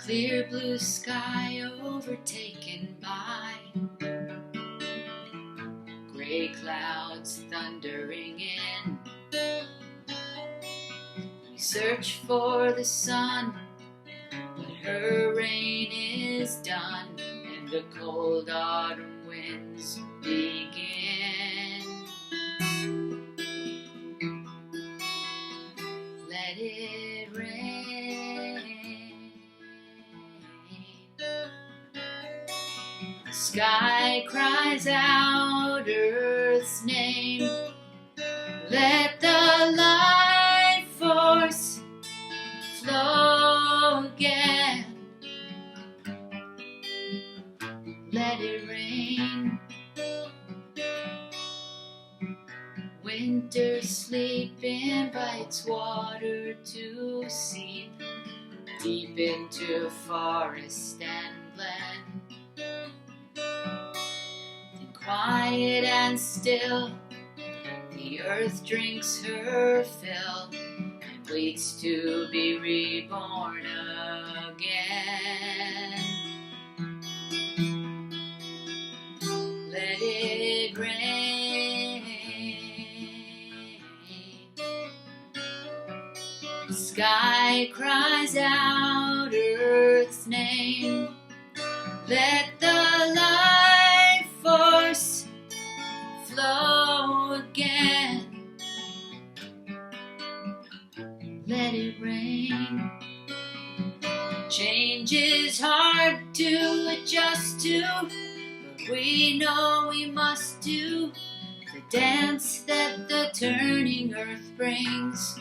Clear blue sky overtaken by gray clouds thundering in. We search for the sun, but her reign is done, and the cold autumn winds begin. Let it rain. The sky cries out Earth's name. Let the life force flow again. Let it rain. Winter sleep invites water to seep deep into forest and glen. Then quiet and still, the earth drinks her fill and waits to be reborn again. Let it rain. The sky cries out Earth's name. Let the life force flow again. Let it rain. Change is hard to adjust to, but we know we must do the dance that the turning earth brings.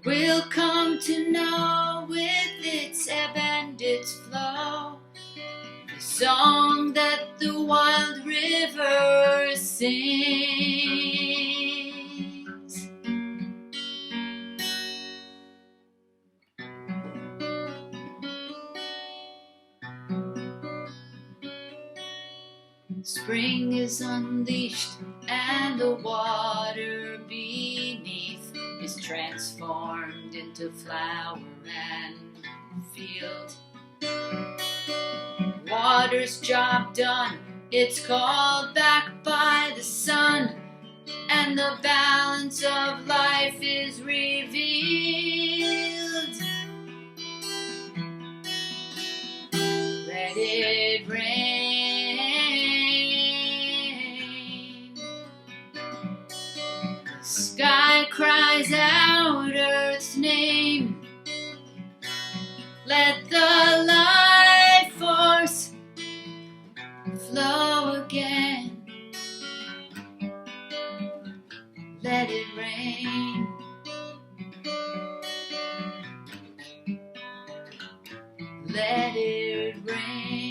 We'll come to know with its ebb and its flow the song that the wild river sings. Spring is unleashed and the water beneath is transformed into flower and field. Water's job done, it's called back by the sun, and the balance of life is revealed. Let it rain. The sky cries out Earth's name. Let the life force flow again. Let it rain. Let it rain.